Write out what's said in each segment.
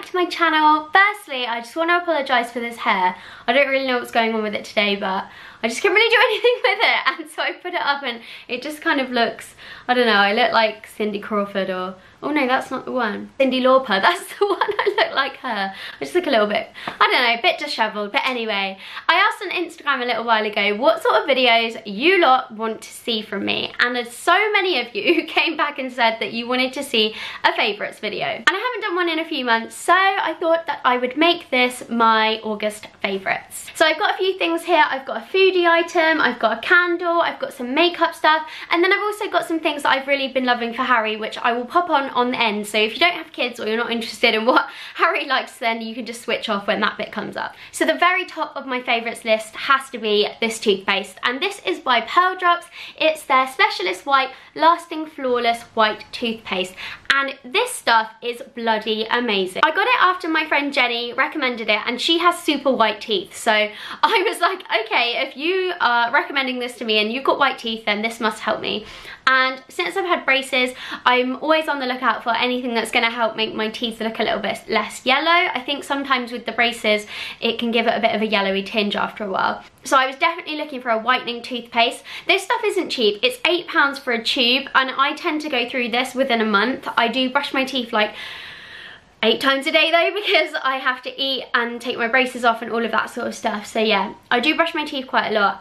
to my channel. Firstly, I just want to apologise for this hair. I don't really know what's going on with it today, but I just couldn't really do anything with it, and so I put it up and it just kind of looks, I don't know, I look like Cindy Crawford or, oh no, that's not the one. Cyndi Lauper, that's the one. I look like her. I just look a little bit, I don't know, a bit dishevelled. But anyway, I asked on Instagram a little while ago what sort of videos you lot want to see from me, and there's so many of you who came back and said that you wanted to see a favourites video. And I haven't done one in a few months, so I thought that I would make this my August favourites. So I've got a few things here. I've got a foodie item, I've got a candle, I've got some makeup stuff, and then I've also got some things that I've really been loving for Harry, which I will pop on the end. So if you don't have kids or you're not interested in what Harry likes, then you can just switch off when that bit comes up. So the very top of my favourites list has to be this toothpaste, and this is by Pearl Drops. It's their Specialist White Lasting Flawless White Toothpaste, and this stuff is bloody amazing. I got it after my friend Jenny recommended it, and she has super white teeth, so I was like, okay, if you are recommending this to me and you've got white teeth, then this must help me. And since I've had braces, I'm always on the lookout for anything that's going to help make my teeth look a little bit less yellow. I think sometimes with the braces, it can give it a bit of a yellowy tinge after a while. So I was definitely looking for a whitening toothpaste. This stuff isn't cheap. It's £8 for a tube, and I tend to go through this within a month. I do brush my teeth like 8 times a day though, because I have to eat and take my braces off and all of that sort of stuff. So yeah, I do brush my teeth quite a lot.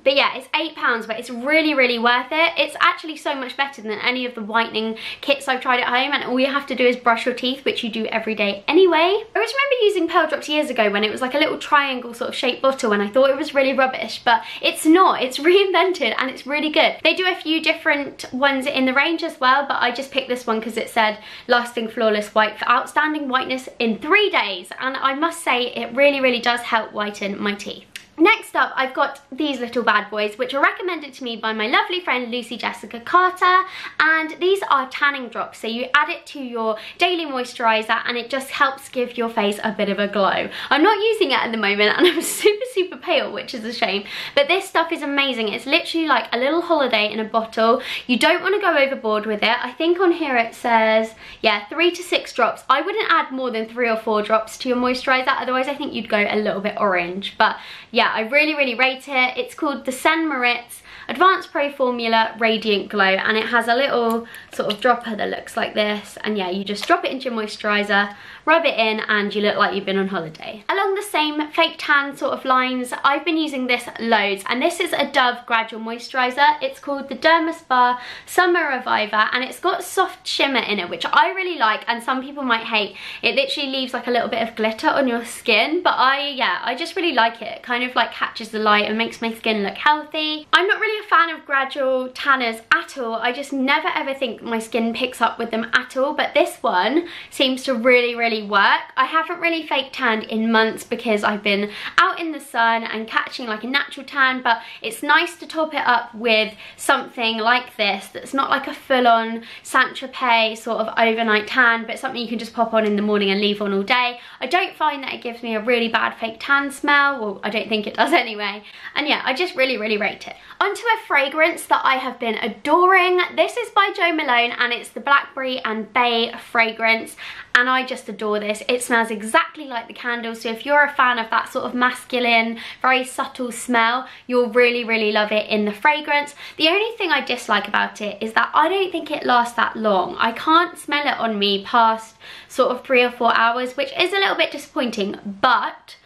But yeah, it's £8, but it's really, really worth it. It's actually so much better than any of the whitening kits I've tried at home, and all you have to do is brush your teeth, which you do every day anyway. I always remember using Pearl Drops years ago when it was like a little triangle sort of shaped bottle, and I thought it was really rubbish, but it's not. It's reinvented and it's really good. They do a few different ones in the range as well, but I just picked this one because it said Lasting Flawless White for outstanding whiteness in 3 days, and I must say it really, really does help whiten my teeth. Next up, I've got these little bad boys, which were recommended to me by my lovely friend Lucie Jessica Carter, and these are tanning drops. So you add it to your daily moisturizer and it just helps give your face a bit of a glow. I'm not using it at the moment and I'm super pale, which is a shame, but this stuff is amazing. It's literally like a little holiday in a bottle. You don't want to go overboard with it. I think on here it says, yeah, 3 to 6 drops. I wouldn't add more than 3 or 4 drops to your moisturizer, otherwise I think you'd go a little bit orange. But yeah, I really, really rate it. It's called the Sen Moritz Advanced Pro Formula Radiant Glow, and it has a little sort of dropper that looks like this, and yeah, you just drop it into your moisturizer, rub it in, and you look like you've been on holiday. Along the same fake tan sort of lines, I've been using this loads, and this is a Dove Gradual Moisturizer. It's called the Dermaspa Summer Reviver, and it's got soft shimmer in it, which I really like, and some people might hate. It literally leaves like a little bit of glitter on your skin, but I just really like it. It kind of like catches the light and makes my skin look healthy. I'm not really a fan of gradual tanners at all. I just never ever think my skin picks up with them at all, but this one seems to really, really work. I haven't really fake tanned in months because I've been out in the sun and catching like a natural tan, but it's nice to top it up with something like this that's not like a full-on Saint-Tropez sort of overnight tan, but something you can just pop on in the morning and leave on all day. I don't find that it gives me a really bad fake tan smell. Well, I don't think it does anyway. And yeah, I just really, really rate it. Onto a fragrance that I have been adoring. This is by Jo Malone, and it's the Blackberry and Bay fragrance, and I just adore this. It smells exactly like the candle, so if you're a fan of that sort of masculine, very subtle smell, you'll really, really love it in the fragrance. The only thing I dislike about it is that I don't think it lasts that long. I can't smell it on me past sort of 3 or 4 hours, which is a little bit disappointing, but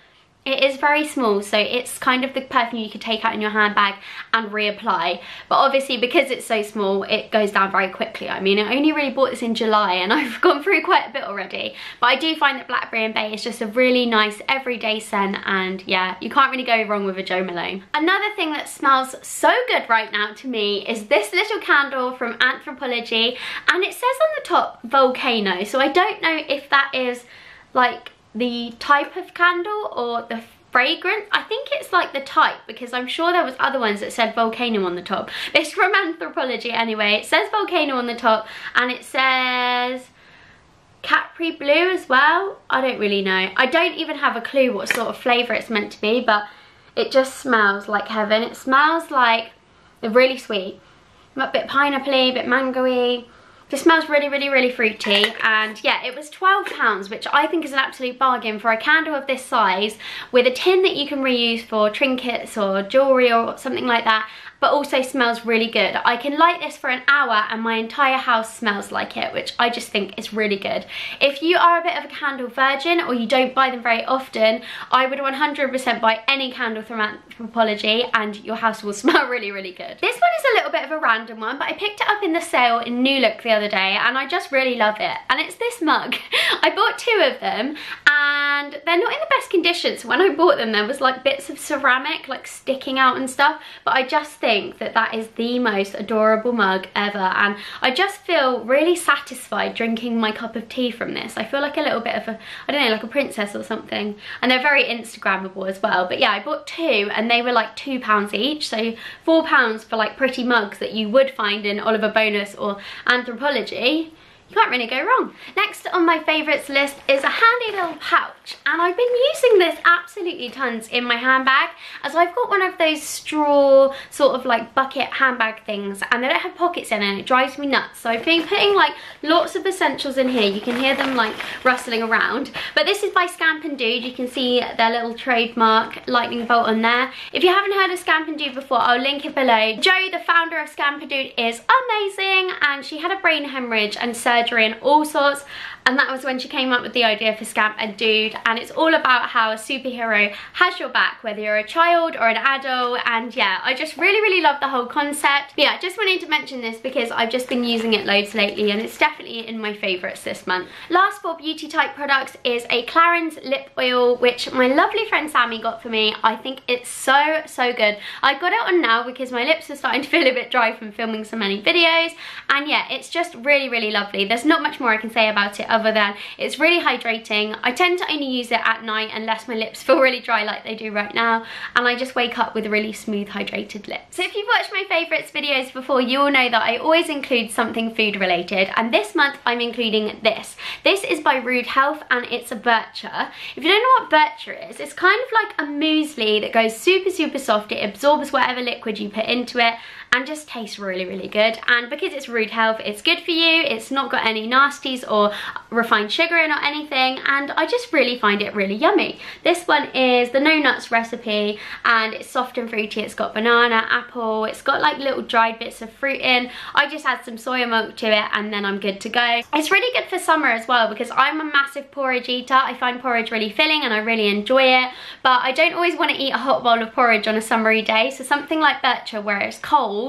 it is very small, so it's kind of the perfume you could take out in your handbag and reapply. But obviously because it's so small, it goes down very quickly. I mean, I only really bought this in July and I've gone through quite a bit already. But I do find that Blackberry and Bay is just a really nice everyday scent, and yeah, you can't really go wrong with a Jo Malone. Another thing that smells so good right now to me is this little candle from Anthropologie, and it says on the top Volcano, so I don't know if that is like the type of candle or the fragrance. I think it's like the type, because I'm sure there was other ones that said Volcano on the top. It's from Anthropologie anyway. It says Volcano on the top, and it says Capri Blue as well. I don't really know. I don't even have a clue what sort of flavour it's meant to be, but it just smells like heaven. It smells like really sweet, a bit pineapple-y, a bit mango-y, Just smells really, really, really fruity. And yeah, it was £12, which I think is an absolute bargain for a candle of this size, with a tin that you can reuse for trinkets or jewellery or something like that, but also smells really good. I can light this for an hour and my entire house smells like it, which I just think is really good. If you are a bit of a candle virgin or you don't buy them very often, I would 100% buy any candle from Anthropologie and your house will smell really, really good. This one is a little bit of a random one, but I picked it up in the sale in New Look the other day and I just really love it. And it's this mug. I bought 2 of them and they're not in the best condition. So when I bought them, there was like bits of ceramic like sticking out and stuff, but I just think that that is the most adorable mug ever, and I just feel really satisfied drinking my cup of tea from this. I feel like a little bit of a, I don't know, like a princess or something, and they're very Instagrammable as well. But yeah, I bought 2 and they were like £2 each, so £4 for like pretty mugs that you would find in Oliver Bonus or Anthropologie. You can't really go wrong. Next on my favourites list is a handy little pouch, and I've been using this absolutely tons in my handbag, as I've got one of those straw sort of like bucket handbag things and they don't have pockets in it and it drives me nuts. So I've been putting like lots of essentials in here. You can hear them like rustling around, but this is by Scamp and Dude. You can see their little trademark lightning bolt on there. If you haven't heard of Scamp and Dude before, I'll link it below. Jo, the founder of Scamp and Dude, is amazing, and she had a brain hemorrhage and surgery and all sorts, and that was when she came up with the idea for Scamp and Dude, and it's all about how a superhero has your back, whether you're a child or an adult. And yeah, I just really, really love the whole concept. But yeah, I just wanted to mention this because I've just been using it loads lately and it's definitely in my favourites this month. Last for beauty type products is a Clarins lip oil, which my lovely friend Sammy got for me. I think it's so, so good. I got it on now because my lips are starting to feel a bit dry from filming so many videos, and yeah, it's just really, really lovely. There's not much more I can say about it other than it's really hydrating. I tend to only use it at night unless my lips feel really dry like they do right now, and I just wake up with really smooth hydrated lips. So if you've watched my favourites videos before, you will know that I always include something food related, and this month I'm including this. This is by Rude Health and it's a Bircher. If you don't know what Bircher is, it's kind of like a muesli that goes super, super soft. It absorbs whatever liquid you put into it and just tastes really, really good. And because it's Rude Health, it's good for you. It's not got any nasties or refined sugar in or anything, and I just really find it really yummy. This one is the no nuts recipe and it's soft and fruity. It's got banana, apple, it's got like little dried bits of fruit in. I just add some soya milk to it and then I'm good to go. It's really good for summer as well because I'm a massive porridge eater. I find porridge really filling and I really enjoy it, but I don't always want to eat a hot bowl of porridge on a summery day, so something like Bircher where it's cold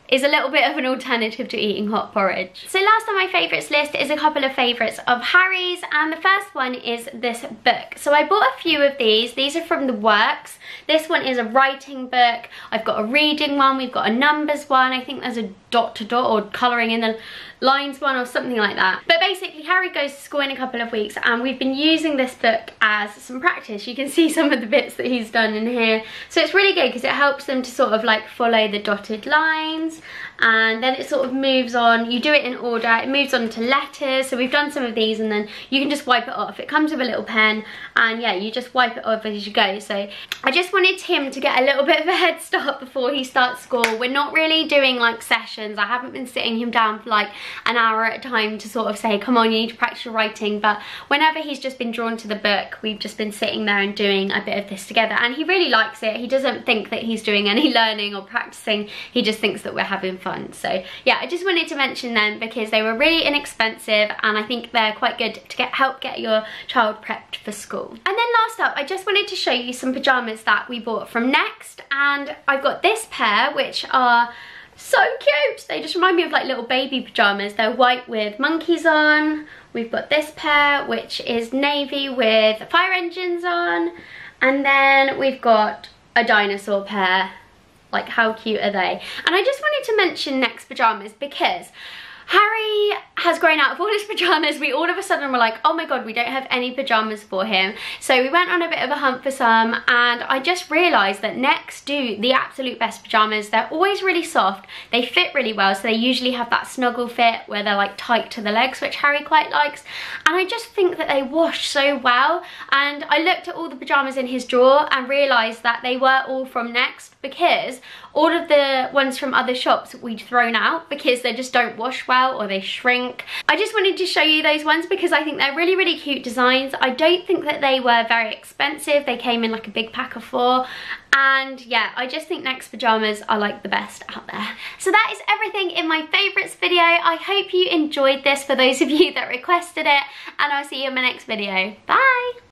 is a little bit of an alternative to eating hot porridge. So last on my favourites list is a couple of favourites of Harry's, and the first one is this book. So I bought a few of these. These are from The Works. This one is a writing book. I've got a reading one, we've got a numbers one, I think there's a dot to dot or colouring in the lines one or something like that. But basically Harry goes to school in a couple of weeks and we've been using this book as some practice. You can see some of the bits that he's done in here. So it's really good because it helps them to sort of like follow the dotted lines, and then it sort of moves on. You do it in order, it moves on to letters. So we've done some of these and then you can just wipe it off. It comes with a little pen and yeah, you just wipe it off as you go. So I just wanted him to get a little bit of a head start before he starts school. We're not really doing like sessions. I haven't been sitting him down for like an hour at a time to sort of say, come on, you need to practice your writing. But whenever he's just been drawn to the book, we've just been sitting there and doing a bit of this together, and he really likes it. He doesn't think that he's doing any learning or practicing, he just thinks that we're having fun. So yeah, I just wanted to mention them because they were really inexpensive and I think they're quite good to help get your child prepped for school. And then last up, I just wanted to show you some pyjamas that we bought from Next, and I've got this pair which are so cute. They just remind me of like little baby pyjamas. They're white with monkeys on. We've got this pair which is navy with fire engines on, and then we've got a dinosaur pair. Like, how cute are they? And I just wanted to mention Next pyjamas because Harry has grown out of all his pyjamas. We all of a sudden were like, oh my god, we don't have any pyjamas for him. So we went on a bit of a hunt for some, and I just realised that Next do the absolute best pyjamas. They're always really soft, they fit really well, so they usually have that snuggle fit where they're like tight to the legs, which Harry quite likes, and I just think that they wash so well. And I looked at all the pyjamas in his drawer and realised that they were all from Next, because all of the ones from other shops we'd thrown out because they just don't wash well. out or they shrink. I just wanted to show you those ones because I think they're really, really cute designs. I don't think that they were very expensive. They came in like a big pack of 4. And yeah, I just think Next pajamas are like the best out there. So that is everything in my favourites video. I hope you enjoyed this for those of you that requested it, and I'll see you in my next video. Bye!